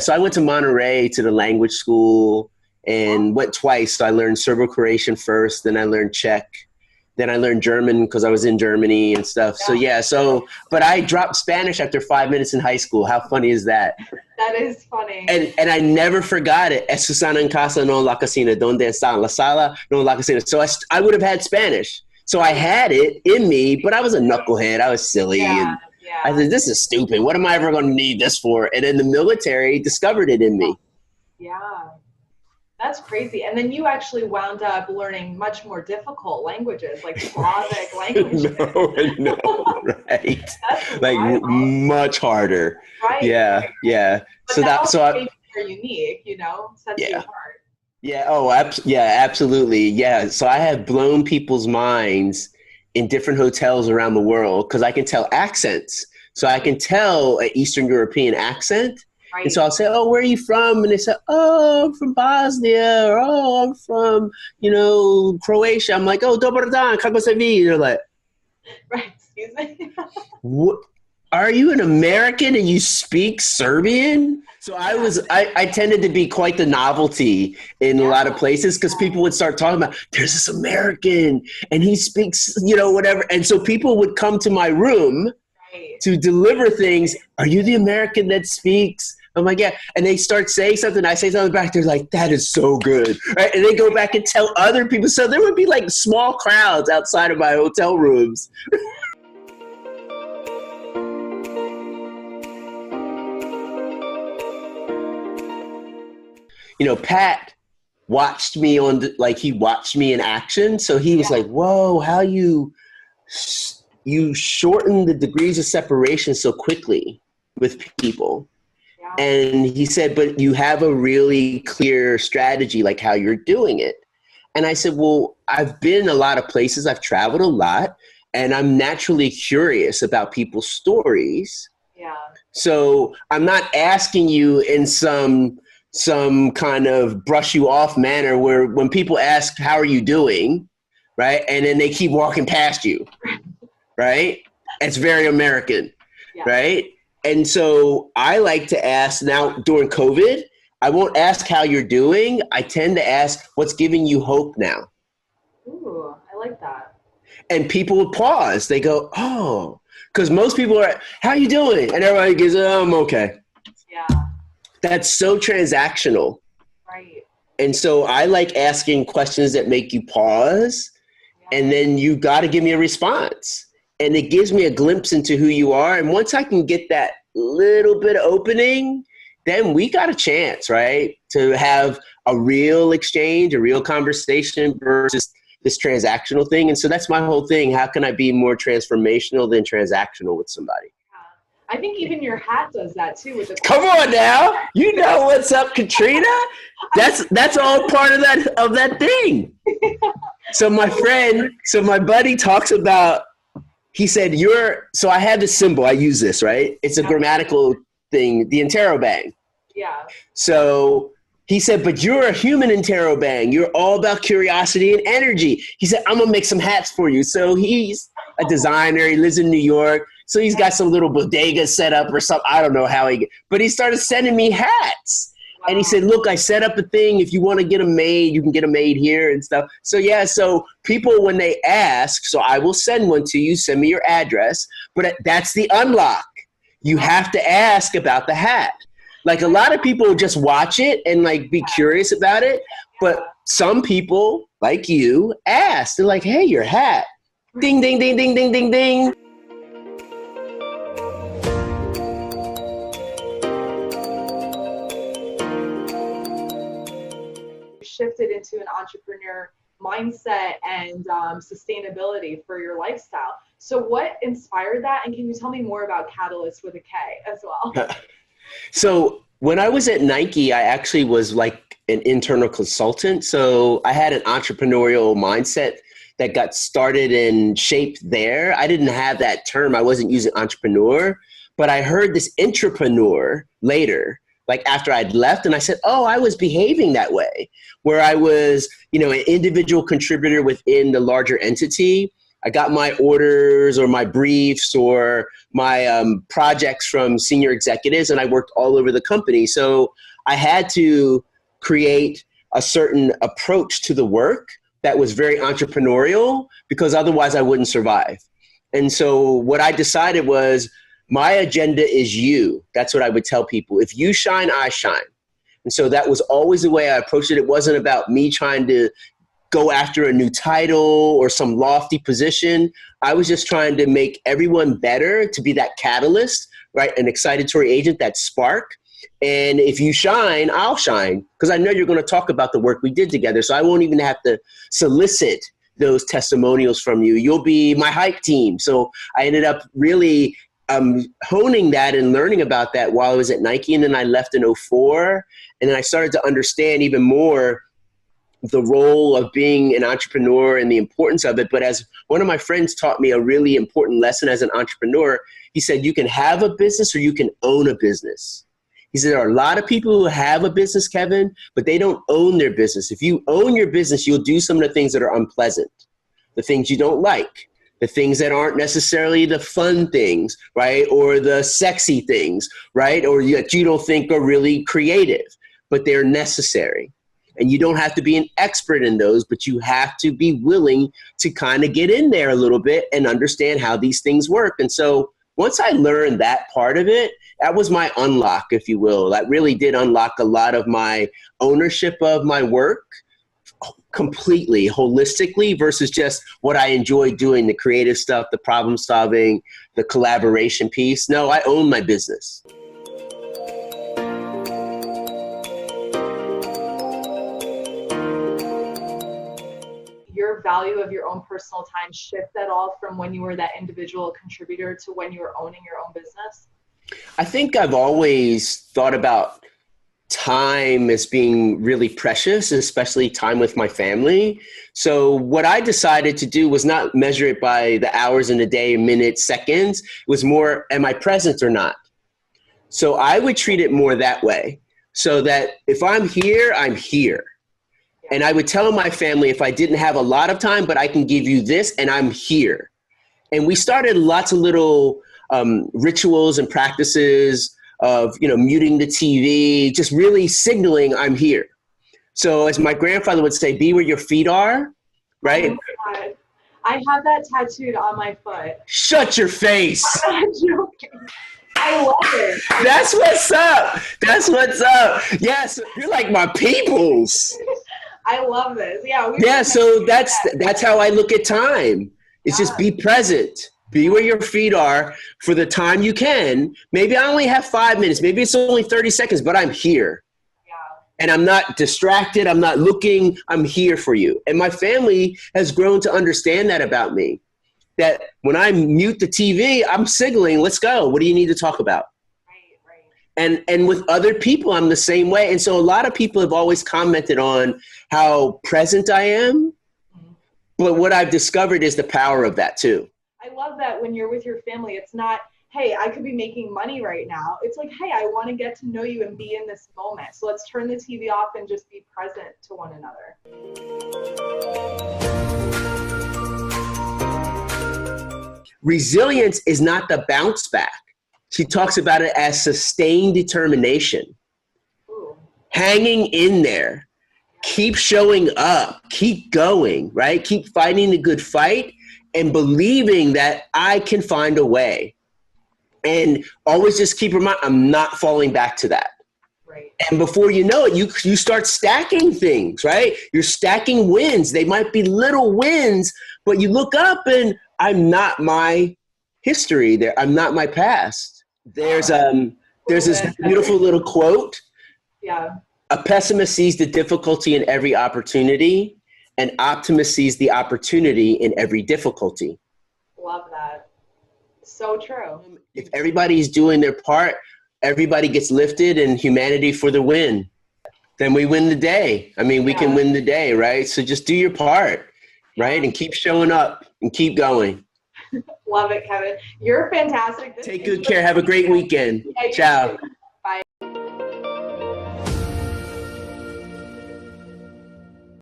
So I went to Monterey to the language school and went twice. So I learned Serbo-Croatian first, then I learned Czech. Then I learned German because I was in Germany and stuff. But I dropped Spanish after 5 minutes in high school. How funny is that? That is funny. And I never forgot it. Es Susana en casa, no en la cocina. Donde está la sala, no en la cocina. So I would have had Spanish. So I had it in me, but I was a knucklehead. I was silly. And I said, this is stupid. What am I ever going to need this for? And then the military discovered it in me. Yeah. That's crazy. And then you actually wound up learning much more difficult languages, like Slavic languages. No, right. Like much harder. Right. Yeah. But so you're unique, sets you apart. Yeah. Oh, absolutely. Yeah. So I have blown people's minds in different hotels around the world because I can tell accents. So I can tell an Eastern European accent. Right. And so I'll say, oh, where are you from? And they say, oh, I'm from Bosnia. Or, oh, I'm from, Croatia. I'm like, oh, dobar dan, kako se vi? They're like, right, excuse me. What? Are you an American and you speak Serbian? So I tended to be quite the novelty in a lot of places because people would start talking about, there's this American and he speaks, whatever. And so people would come to my room to deliver things. Are you the American that speaks? I'm like, yeah. And they start saying something. I say something back. They're like, that is so good. Right? And they go back and tell other people. So there would be like small crowds outside of my hotel rooms. Pat watched me he watched me in action. So he was like, whoa, how you shorten the degrees of separation so quickly with people. Yeah. And he said, but you have a really clear strategy, like how you're doing it. And I said, well, I've been a lot of places. I've traveled a lot and I'm naturally curious about people's stories. Yeah. So I'm not asking you in some kind of brush you off manner where when people ask, how are you doing? Right. And then they keep walking past you. Right? It's very American, right? And so I like to ask now during COVID, I won't ask how you're doing. I tend to ask what's giving you hope now. Ooh, I like that. And people would pause. They go, oh, because most people are, how you doing? And everybody goes, oh, I'm okay. Yeah. That's so transactional. Right. And so I like asking questions that make you pause and then you got to give me a response. And it gives me a glimpse into who you are. And once I can get that little bit of opening, then we got a chance, right? To have a real exchange, a real conversation versus this transactional thing. And so that's my whole thing. How can I be more transformational than transactional with somebody? I think even your hat does that too. Come on now. You know what's up, Katrina? That's all part of that thing. So my buddy talks about, he said, so I had this symbol, I use this, right? It's a grammatical thing, the interrobang. Yeah. So he said, but you're a human interrobang. You're all about curiosity and energy. He said, I'm going to make some hats for you. So he's a designer. He lives in New York. So he's got some little bodega set up or something. I don't know how but he started sending me hats. Wow. And he said, look, I set up a thing. If you want to get them made, you can get them made here and stuff. So so people, when they ask, so I will send one to you, send me your address, but that's the unlock. You have to ask about the hat. Like a lot of people just watch it and like be curious about it. But some people like you ask, they're like, hey, your hat. Ding, ding, ding, ding, ding, ding, ding. Shifted into an entrepreneur mindset and sustainability for your lifestyle. So what inspired that? And can you tell me more about Catalyst with a K as well? So when I was at Nike, I actually was like an internal consultant. So I had an entrepreneurial mindset that got started and shaped there. I didn't have that term. I wasn't using entrepreneur, but I heard this intrapreneur later, like after I'd left, and I said, oh, I was behaving that way, where I was, an individual contributor within the larger entity. I got my orders or my briefs or my projects from senior executives, and I worked all over the company. So I had to create a certain approach to the work that was very entrepreneurial, because otherwise I wouldn't survive. And so what I decided was, my agenda is you. That's what I would tell people. If you shine, I shine. And so that was always the way I approached it. It wasn't about me trying to go after a new title or some lofty position. I was just trying to make everyone better, to be that catalyst, right? An excitatory agent, that spark. And if you shine, I'll shine, because I know you're going to talk about the work we did together. So I won't even have to solicit those testimonials from you. You'll be my hype team. So I ended up really honing that and learning about that while I was at Nike. And then I left in 2004. And then I started to understand even more the role of being an entrepreneur and the importance of it. But as one of my friends taught me a really important lesson as an entrepreneur, he said, you can have a business or you can own a business. He said, there are a lot of people who have a business, Kevin, but they don't own their business. If you own your business, you'll do some of the things that are unpleasant, the things you don't like, the things that aren't necessarily the fun things, right? Or the sexy things, right? Or that you don't think are really creative, but they're necessary. And you don't have to be an expert in those, but you have to be willing to kind of get in there a little bit and understand how these things work. And so once I learned that part of it, that was my unlock, if you will. That really did unlock a lot of my ownership of my work completely, holistically, versus just what I enjoy doing, the creative stuff, the problem solving, the collaboration piece. No, I own my business. Your value of your own personal time shift at all from when you were that individual contributor to when you were owning your own business? I think I've always thought about time as being really precious, especially time with my family. So what I decided to do was not measure it by the hours in a day, minutes, seconds. It was more, am I present or not? So I would treat it more that way, so that if I'm here, I'm here. And I would tell my family, if I didn't have a lot of time, but I can give you this, and I'm here. And we started lots of little rituals and practices of, muting the TV, just really signaling I'm here. So as my grandfather would say, be where your feet are, right? Oh my God. I have that tattooed on my foot. Shut your face. I'm not joking. I love it. That's what's up. That's what's up. Yes, you're like my peoples. I love this. Yeah. Yeah. So that's how I look at time. It's just be present. Be where your feet are for the time you can. Maybe I only have 5 minutes. Maybe it's only 30 seconds, but I'm here. Yeah. And I'm not distracted. I'm not looking. I'm here for you. And my family has grown to understand that about me. That when I mute the TV, I'm signaling, let's go. What do you need to talk about? Right. And with other people, I'm the same way. And so a lot of people have always commented on how present I am. Mm-hmm. But what I've discovered is the power of that too. I love that when you're with your family, it's not, hey, I could be making money right now. It's like, hey, I want to get to know you and be in this moment. So let's turn the TV off and just be present to one another. Resilience is not the bounce back. She talks about it as sustained determination. Ooh. Hanging in there. Keep showing up. Keep going, right? Keep fighting the good fight and believing that I can find a way. And always just keep in mind, I'm not falling back to that. Right. And before you know it, you start stacking things, right? You're stacking wins. They might be little wins, but you look up and I'm not my history there. I'm not my past. There's this beautiful little quote. Yeah. A pessimist sees the difficulty in every opportunity. An optimist sees the opportunity in every difficulty. Love that. So true. If everybody's doing their part, everybody gets lifted and humanity for the win. Then we win the day. I mean, we can win the day, right? So just do your part, right? And keep showing up and keep going. Love it, Kevin. You're fantastic. Take good care. Have a great weekend. Ciao.